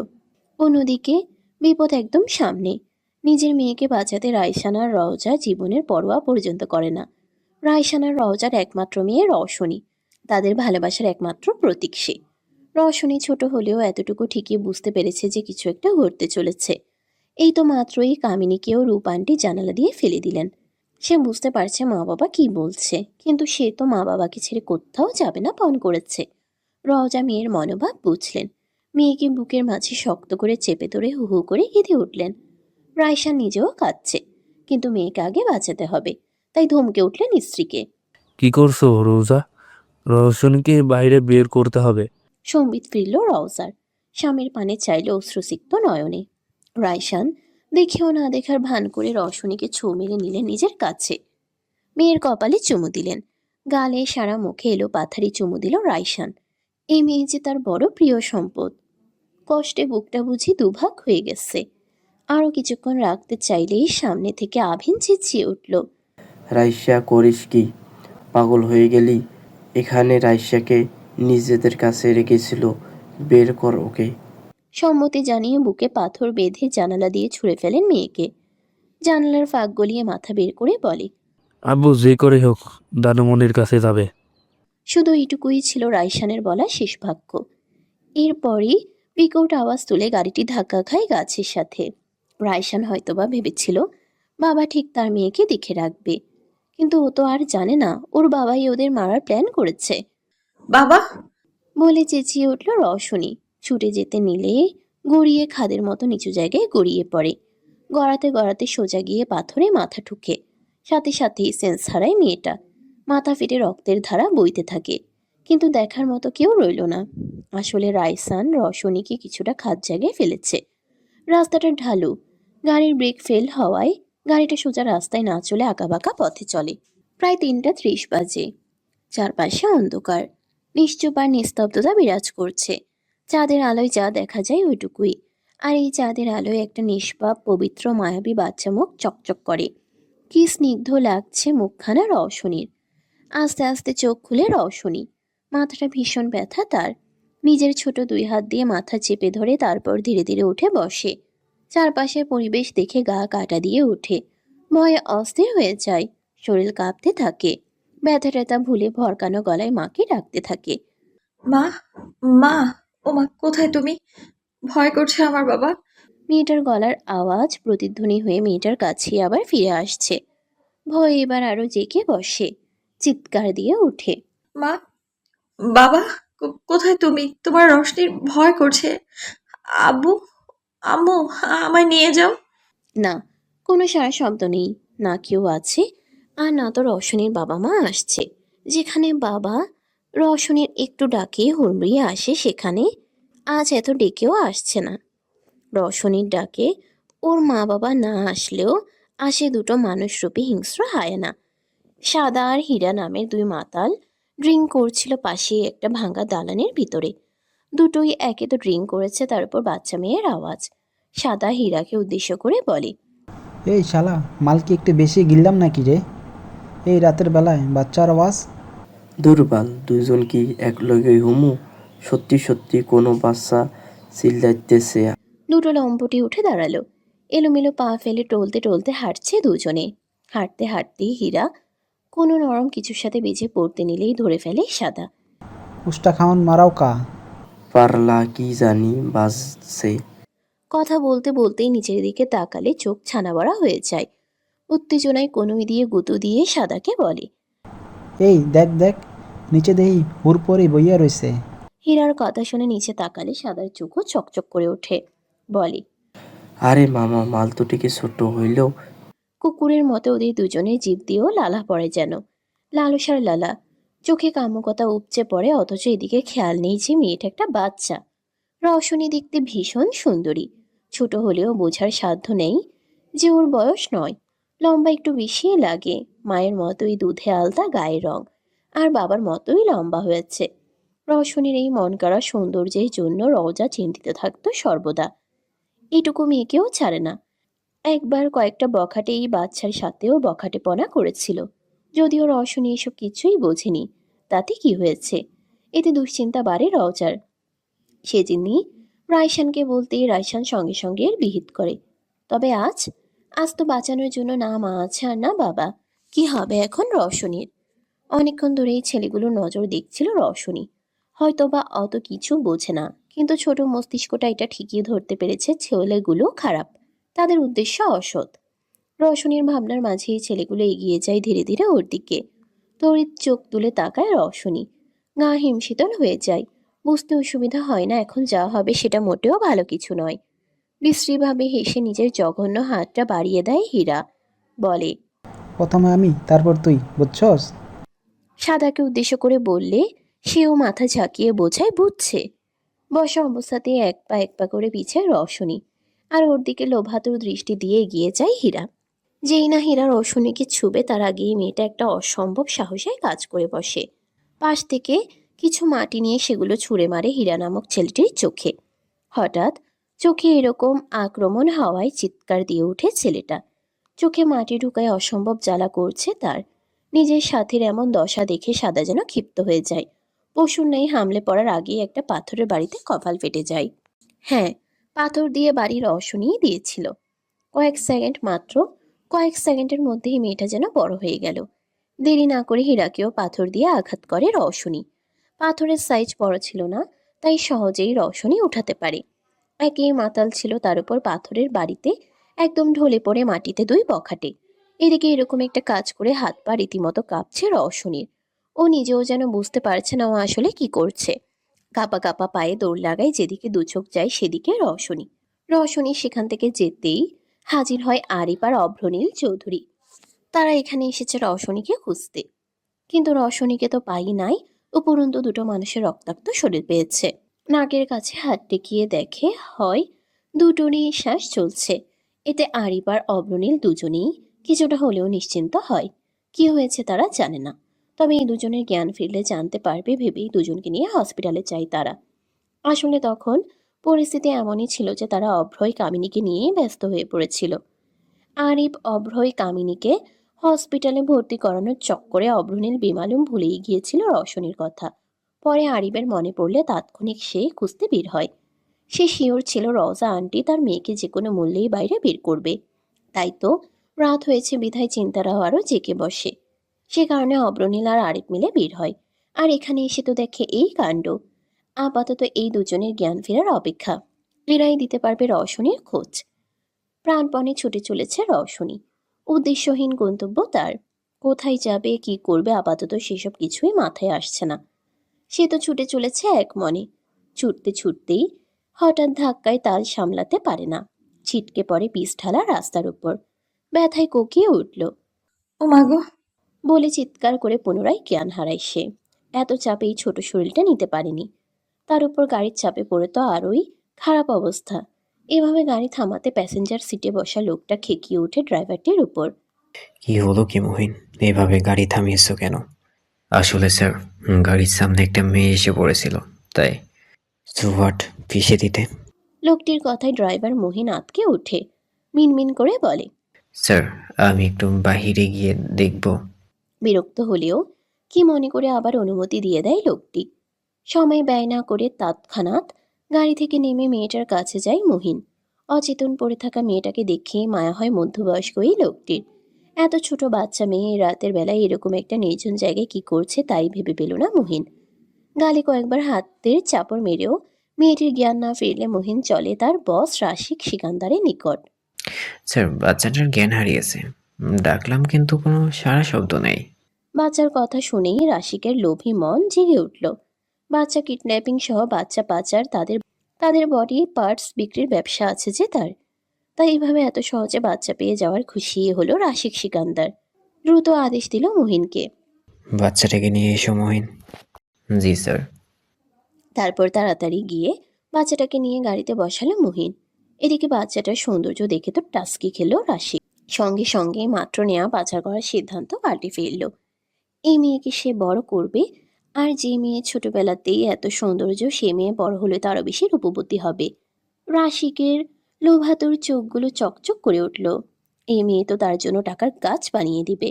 অন্যদিকে বিপদ একদম সামনে। নিজের মেয়েকে বাঁচাতে রায়সানার রওজা জীবনের পরোয়া পর্যন্ত করে না। রায়সানার রওজার একমাত্র মেয়ে রওশনী, তাদের ভালোবাসার একমাত্র প্রতীক সে। রওশনী ছোট হলেও এতটুকু ঠিকই বুঝতে পেরেছে যে কিছু একটা ঘটতে চলেছে। এই তো মাত্রই কামিনীকেও রূপ আন্টি জানালা দিয়ে ফেলে দিলেন। সে বুঝতে পারছে মা বাবা কি বলছে, কিন্তু সে তো মা বাবাকে ছেড়ে কোথাও যাবে না পণ করেছে। রওজা মেয়ের মনোভাব বুঝলেন। মেয়েকে বুকের মাঝে শক্ত করে চেপে ধরে হু হু করে কেঁদে উঠলেন। রায়শা নিজেও কাঁদছে, কিন্তু মেয়েকে আগে বাঁচাতে হবে, তাই ধমকে উঠলেন স্ত্রীকে। কি করছো রোজা? রওশনকে বাইরে বের করতে হবে। সম্বিত ফিরল রওজার। স্বামীর পানে চাইল অশ্রুসিক্ত নয়নে। রায়শান দেখেও না দেখার ভান করে রওশনীকে ছোঁ মেরে নিলেন নিজের কাছে। মেয়ের কপালে চুমু দিলেন। গালে সারা মুখে এলো পাথারি চুমু দিল রায়শান। এই মেয়ে যে তার বড় প্রিয় সম্পদ। কষ্টে বুকটা বুঝি দুভাগ হয়ে গেছে। আরও কিছুক্ষণ রাখতে চাইলেই সামনে থেকে আভিন চেঁচিয়ে উঠল, রাইসা করিস কি? পাগল হয়ে গেলি? এখানে রাইসাকে নিজেদের কাছে রেখেছিল, বের কর ওকে। সম্মতি জানিয়ে বুকে পাথর বেঁধে জানালা দিয়ে ছুঁড়ে ফেলেন মেয়েকে। জানালার ফাঁক গলিয়ে মাথা বের করে বলে, আব্বু যে করে হোক দাদুমণির কাছে যাবে। শুধু এইটুকুই ছিল রাইসানের বলা শেষ বাক্য। এরপরই বিকট আওয়াজ তুলে গাড়িটি ধাক্কা খায় গাছের সাথে। রাইসান হয়তোবা ভেবেছিল বাবা ঠিক তার মেয়েকে দেখে রাখবে, কিন্তু ও তো আর জানে না ওর বাবাই ওদের মারার প্ল্যান করেছে। বাবা! বলে চেঁচিয়ে উঠল রওশনী। ছুটে যেতে নিলে গড়িয়ে খাদের মতো নিচু জায়গায় গড়িয়ে পড়ে। গড়াতে গড়াতে সোজা গিয়ে পাথরে মাথা ঠুকে। সাথে সাথেই সেন্স হারায় মেয়েটা। মাথা ফেটে রক্তের ধারা বইতে থাকে, কিন্তু দেখার মতো কেউ রইল না। আসলে রাইসান রওশনীকে কিছুটা খাদ জায়গায় ফেলেছে। রাস্তাটা ঢালু, গাড়ির ব্রেক ফেল হওয়ায় গাড়িটা সোজা রাস্তায় না চলে আঁকাবাঁকা পথে চলে। প্রায় 3:30 বাজে। চারপাশে অন্ধকার, নিশ্চুপ আর নিস্তব্ধতা বিরাজ করছে। চাঁদের আলোয় যা দেখা যায় ওইটুকুই। আর এই চাঁদের আলোয় একটা নিষ্পাপ পবিত্র মায়াবী বাচ্চা মুখ চকচক করে। কি স্নিগ্ধ লাগছে মুখখানা রওশনীর। আস্তে আস্তে চোখ খুলে রওশনী। মাথাটা ভীষণ ব্যথা তার। নিজের ছোট 2 হাত দিয়ে মাথা চেপে ধরে তারপর ধীরে ধীরে উঠে বসে। চারপাশের পরিবেশ দেখে গা কাটা দিয়ে ওঠে। ভয়ে অস্থির হয়ে যায়, শরীর কাঁপতে থাকে। ব্যথা ট্যাথা ভুলে ভরকানো গলায় মাকে ডাকতে থাকে। মা! মা! ও মা, কোথায় তুমি? ভয় করছে আমার বাবা। মেয়েটার গলার আওয়াজ প্রতিধ্বনি হয়ে মেয়েটার কাছে আবার ফিরে আসছে। ভয় এবার আরো জেগে বসে, চিৎকার দিয়ে ওঠে। মা! বাবা! কোথায় তুমি? তোমার রশনির ভয় করছে। আব্বু, আম্মু, আমায় নিয়ে যাও। না, কোনো সারা শব্দ নেই, না কেউ আছে, আর না তো রওশনীর বাবা মা আসছে। যেখানে বাবা রওশনীর একটু ডাকে হুড়মুড়িয়ে আসে, সেখানে আজ এত ডেকেও আসছে না। রওশনীর ডাকে ওর মা বাবা না আসলেও আসে দুটো মানুষরূপী হিংস্র হায়না। সাদা আর হীরা নামের 2 মাতাল ড্রিঙ্ক করছিল পাশেই একটা ভাঙা দালানের ভিতরে। দুটোই একে তো ড্রিঙ্ক করেছে, তার উপর বাচ্চা মেয়ের আওয়াজ। সাদা হীরাকে উদ্দেশ্য করে বলে, এই শালা, মাল কি একটু বেশি গিললাম নাকি রে? এই রাতের বেলায় বাচ্চার আওয়াজ। দুর্বল দুইজন কি এক লগে হুমু? সত্যি সত্যি কোনো বাচ্চা চিল্লাইতেছে। দুটো লম্পটি উঠে দাঁড়ালো। এলোমেলো পা ফেলে টলতে টলতে হাঁটছে দুজনে। হাঁটতে হাঁটতেই হীরা কোনো নরম কিছুর সাথে বেজে পড়তে নিলেই ধরে ফেলে সাদা। উষ্টা খাওয়ান মারাও কা। পারলা কি জানি বাজছে। কথা বলতে বলতেই নিচের দিকে তাকালে চোখ ছানা বড়া হয়ে যায়। উত্তেজনায় কনুই দিয়ে গুঁতো দিয়ে সাদাকে বলে, এই দেখ দেখ, নিচে দেহি হুর পরে বইয়া রইছে। হীরার কথা শুনে নিচে তাকালে সাদার চোখও চকচক করে ওঠে। বলে, আরে মামা, মাল তো ঠিকই ছোট হইলেও কুকুরের মতো ওদের দুজনের জিভ দিয়েও লালা পড়ে যেন। লালসার লালা, চোখে কামুকতা উপচে পড়ে, অথচ এদিকে খেয়াল নেই যে মেয়েটা একটা বাচ্চা। রওশনী দেখতে ভীষণ সুন্দরী। ছোট হলেও বোঝার সাধ্য নেই যে ওর বয়স নয়। লম্বা একটু বেশি লাগে, মায়ের মতোই দুধে আলতা গায়ের রং, আর বাবার মতোই লম্বা হয়েছে। রওশনীর এই মন করা সৌন্দর্যের জন্য রওজা চিন্তিত থাকতো সর্বদা। এটুকু মেয়েকেও ছাড়ে না। একবার কয়েকটা বখাটে এই বাচ্চার সাথেও বখাটেপনা করেছিল, যদিও রওশনী এসব কিছুই বোঝেনি। তাতে কি হয়েছে, এতে দুশ্চিন্তা বাড়ে রওজার। সেদিনই রায়সানকে বলতেই রায়সান সঙ্গে সঙ্গে এর বিহিত করে। তবে আজ আজ তো বাঁচানোর জন্য না মা আছে আর না বাবা। কি হবে এখন রওশনীর? অনেকক্ষণ ধরে এই ছেলেগুলোর নজর দেখছিল রওশনী। হয়তোবা অত কিছু বোঝে না, কিন্তু ছোট মস্তিষ্কটা এটা ঠিকই ধরতে পেরেছে ছেলেগুলো খারাপ, তাদের উদ্দেশ্য অসৎ। রওশনীর ভাবনার মাঝেই ছেলেগুলো এগিয়ে যায় ধীরে ধীরে ওর দিকে। তড়িৎ চোখ তুলে তাকায় রওশনী। গা হিমশীতল হয়ে যায়। বুঝতে অসুবিধা হয় না এখন যা হবে সেটা মোটেও ভালো কিছু নয়। বিশ্রীভাবে হেসে নিজের জঘন্য হাতটা বাড়িয়ে দেয় হীরা। বলে, প্রথমে আমি, তারপর তুই, বুঝছস? সাদাকে উদ্দেশ্য করে বললে সেও মাথা ঝাঁকিয়ে বোঝায় বুঝছে। বসা অবস্থাতেই এক পা করে পিছায় রওশনী, আর ওর দিকে লোভাতুর দৃষ্টি দিয়ে এগিয়ে যায় হীরা। যেই না হীরা রওশনীকে ছুবে তার আগেই মেয়েটা একটা অসম্ভব সাহসে কাজ করে বসে। পাশ থেকে কিছু মাটি নিয়ে সেগুলো ছুঁড়ে মারে হীরা নামক ছেলেটির চোখে। হঠাৎ চোখে এরকম আক্রমণ হওয়ায় চিৎকার দিয়ে ওঠে ছেলেটা। চোখে মাটি ঢুকায় অসম্ভব জ্বালা করছে তার। নিজের সাথীর এমন দশা দেখে সাদা যেন ক্ষিপ্ত হয়ে যায়। পশুর ন্যায় হামলে পড়ার আগেই একটা পাথরের বাড়িতে কপাল ফেটে যায়। হ্যাঁ, পাথর দিয়ে বাড়ির রওশনীই দিয়েছিল। কয়েক সেকেন্ড মাত্র কয়েক সেকেন্ডের মধ্যেই মেয়েটা যেন বড় হয়ে গেল। দেরি না করে হীরাকেও পাথর দিয়ে আঘাত করে রওশনী। পাথরের সাইজ বড় ছিল না, তাই সহজেই রওশনী উঠাতে পারে। একেই মাতাল ছিল, তার উপর পাথরের বাড়িতে একদম ঢলে পড়ে মাটিতে দুই বখাটে। এদিকে এরকম একটা কাজ করে হাত পা রীতিমতো কাঁপছে রওশনীর। ও নিজেও যেন বুঝতে পারছে না ও আসলে কি করছে। কাঁপা কাঁপা পায়ে দৌড় লাগায় যেদিকে দু চোখ যায় সেদিকে রওশনী। রওশনী সেখান থেকে যেতেই হাজির হয় আরিফ আর অভ্রনীল চৌধুরী। তারা এখানে এসেছে রওশনীকে খুঁজতে, কিন্তু রওশনীকে তো পাই নাই। উপরন্তু দুটো মানুষের রক্তাক্ত শরীর পেয়েছে। নাকের কাছে হাত টেকিয়ে দেখে হয় দুটোরই শ্বাস চলছে। এতে আরিফ আর অভ্রনীল দুজনেই কিছুটা হলেও নিশ্চিন্ত হয়। কি হয়েছে তারা জানে না, তবে এই দুজনের জ্ঞান ফিরলে জানতে পারবে ভেবেই দুজনকে নিয়ে হসপিটালে যায় তারা। আসলে তখন পরিস্থিতি এমনই ছিল যে তারা অভ্রয় কামিনীকে নিয়েই ব্যস্ত হয়ে পড়েছিল। আরিফ অভ্রয় কামিনীকে হসপিটালে ভর্তি করানোর চক্করে অভ্রনীল বেমালুম ভুলেই গিয়েছিল রওশনীর কথা। পরে আরিফের মনে পড়লে তাৎক্ষণিক সে খুঁজতে বের হয়। সে শিওর ছিল রওজা আন্টি তার মেয়েকে যে কোনো মূল্যেই বাইরে বের করবে। তাই তো রাত হয়েছে বিধায় চিন্তারাও আরও জেগে বসে। সে কারণে অভ্রনীল আর আরিফ মিলে বের হয়। আর এখানে এসে তো দেখে এই কাণ্ড। আপাতত এই দুজনের জ্ঞান ফেরার অপেক্ষা। এরাই দিতে পারবে রওশনীর খোঁজ। প্রাণপণে ছুটে চলেছে রওশনী। উদ্দেশ্যহীন গন্তব্য তার। কোথায় যাবে, কি করবে, আপাতত সেসব কিছুই মাথায় আসছে না। সে তো ছুটে চলেছে এক মনে। ছুটতে ছুটতেই হঠাৎ ধাক্কায় তাল সামলাতে পারে না, ছিটকে পড়ে পিচ ঢালা রাস্তার উপর। ব্যথায় কোকিয়ে উঠল। ও মা গো! বলে চিৎকার করে পুনরায় জ্ঞান হারায় সে। এত চাপে এই ছোট শরীরটা নিতে পারেনি। তার উপর গাড়ির চাপে পড়ে তো আরোই খারাপ অবস্থা। এভাবে গাড়ি থামাতে প্যাসেঞ্জার সিটে বসা লোকটা খেকিয়ে ওঠে ড্রাইভারটির উপর। কি হলো কি মহিন, এভাবে গাড়ি থামিয়েছো কেন? আসলে স্যার, গাড়ির সামনে একটা মেয়ে এসে পড়েছিল, তাই। হোয়াট, পিষে দিতে? লোকটির কথায় ড্রাইভার মহিন আঁতকে ওঠে, মিনমিন করে বলে। স্যার, আমি একটু বাহিরে গিয়ে দেখব। বিরক্ত হলেও কি মনে করে আবার অনুমতি দিয়ে দেয় লোকটি। সময় ব্যয় না করে তৎক্ষণাৎ গাড়ি থেকে নেমে মেয়েটার কাছে যায় মহিন। অচেতন পড়ে থাকা মেয়েটাকে দেখেই মায়া হয় মধ্যবয়স্ক এই লোকটির। এত ছোট বাচ্চা মেয়ে এই রাতের বেলায় এরকম একটা নির্জন জায়গায় কি করছে তাই ভেবে পেল না মহিন। গালে কয়েকবার হাতের চাপড় মেরেও মেয়েটির জ্ঞান না ফিরলে মহিন চলে তার বস রাশিক সিকান্দারের নিকট। স্যার, বাচ্চাটার জ্ঞান হারিয়েছে। ডাকলাম কিন্তু কোনো সাড়া শব্দ নেই। বাচ্চার কথা শুনেই রাশিকের লোভী মন জেগে উঠল। বাচ্চা কিডন্যাপিং সহ বাচ্চা পাচার, তাদের বডি পার্টস বিক্রির ব্যবসা আছে যে তার। তাই এইভাবে এত সহজে বাচ্চা পেয়ে যাওয়ার খুশি হলো রাশিক সিকান্দার। দ্রুত আদেশ দিল মহিনকে। বাচ্চাটাকে নিয়ে এসো মহিন। জি স্যার। তারপর তাড়াতাড়ি গিয়ে বাচ্চাটাকে নিয়ে গাড়িতে বসালো মহিন। এদিকে বাচ্চাটার সৌন্দর্য দেখে তো টাস্কি খেলো রাশিক। সঙ্গে সঙ্গে মাত্র নেওয়া পাচার করার সিদ্ধান্ত পাল্টে ফেলল। এই মেয়েকে সে বড় করবে, আর যে মেয়ে ছোটবেলাতেই এত সৌন্দর্য সে মেয়ে বড় হলে তো আরো বেশি রূপবতী হবে। রাশিকের লোভাতুর চোখগুলো চকচক করে উঠল। এই মেয়ে তো তার জন্য টাকার গাছ বানিয়ে দিবে।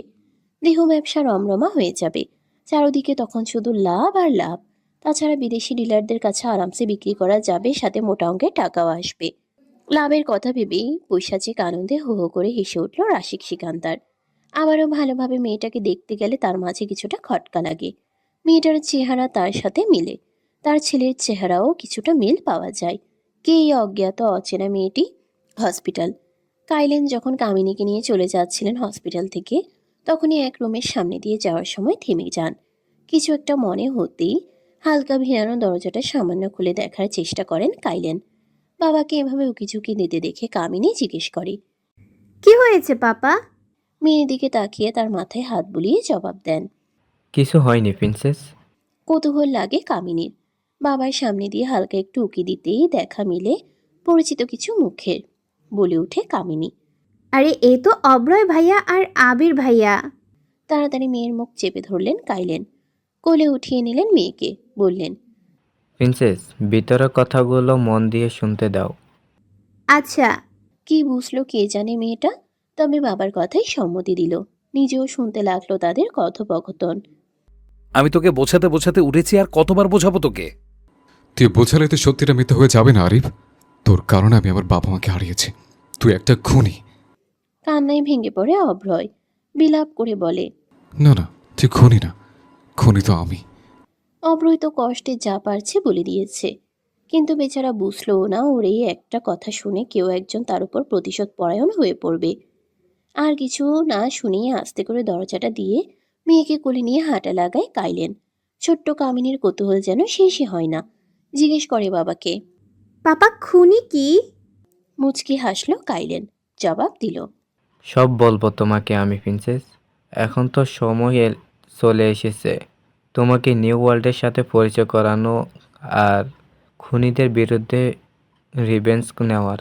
দেহ ব্যবসা রমরমা হয়ে যাবে। চারদিকে তখন শুধু লাভ আর লাভ। তাছাড়া বিদেশি ডিলারদের কাছে আরামসে বিক্রি করা যাবে, সাথে মোটা অঙ্কের টাকাও আসবে। লাভের কথা ভেবেই পৈশাচিক আনন্দে হো হো করে হেসে উঠল রাশিক সিকান্দার। আবারও ভালোভাবে মেয়েটাকে দেখতে গেলে তার মাঝে কিছুটা খটকা লাগে। মেয়েটার চেহারা তার সাথে মিলে, তার ছেলের চেহারাও কিছুটা মিল পাওয়া যায়। কে এই অজ্ঞাত অচেনা মেয়েটি? হসপিটাল। কাইলেন যখন কামিনীকে নিয়ে চলে যাচ্ছিলেন হসপিটাল থেকে, তখনই এক রুমের সামনে দিয়ে যাওয়ার সময় থেমে যান। কিছু একটা মনে হতেই হালকা ভিড়ানো দরজাটা সামান্য খুলে দেখার চেষ্টা করেন কাইলেন। বাবাকে এভাবে উকিঝুঁকি দিতে দেখে কামিনী জিজ্ঞেস করে, কি হয়েছে পাপা? মেয়ের দিকে তাকিয়ে তার মাথায় হাত বুলিয়ে জবাব দেন। কিছু হয়নি প্রিন্সেস। কৌতূহল লাগে কামিনীর। বাবার সামনে দিয়ে হালকা একটু উকি দিতেই দেখা মিলে পরিচিত কিছু মুখের। বলে উঠে কামিনী, আরে এ তো অব্রয় ভাইয়া আর আবির ভাইয়া। তাড়াতাড়ি মেয়ের মুখ চেপে ধরলেন কাইলেন। কোলে উঠিয়ে নিলেন মেয়েকে, বললেন, প্রিন্সেস, ভিতরের কথাগুলো মন দিয়ে শুনতে দাও। আচ্ছা। কি বুঝলো কে জানে মেয়েটা, তবে বাবার কথাই সম্মতি দিল। নিজেও শুনতে লাগলো তাদের কথোপকথন। আমি তোকে বোঝাতে বোঝাতে উঠেছি, আর কতবার বোঝাবো তোকে? তুই বোঝালে তো সত্যিটা মিথ্যে হয়ে যাবে না আরিফ। তোর কারণে আমি আমার বাবা মাকে হারিয়েছি। তুই একটা খুনি। কান্নায় ভেঙে পড়ে অভ্রয়, বিলাপ করে বলে। না না, তুই খুনি না, খুনি তো আমি। অভ্রয় তো কষ্টে যা পারছে বলে দিয়েছে, কিন্তু বেচারা বুঝলো না ওর এই একটা কথা শুনে কেউ একজন তার উপর প্রতিশোধ পরায়ণ হয়ে পড়বে। আর কিছু না শুনিয়ে আস্তে করে দরজাটা দিয়ে মেয়েকে কোলে নিয়ে হাঁটা লাগায় কাইলেন। ছোট্ট কামিনীর কৌতূহল যেন শেষই হয় না, জিজ্ঞেস করে বাবাকে। পাপা খুনি কি? মুচকি হাসলো কাইলেন, জবাব দিল। সব বলবো তোমাকে আমি প্রিন্সেস। এখন তো সময় চলে এসেছে তোমাকে নিউ ওয়ার্ল্ডের সাথে পরিচয় করানো আর খুনিদের বিরুদ্ধে রিভেঞ্জ নেওয়ার।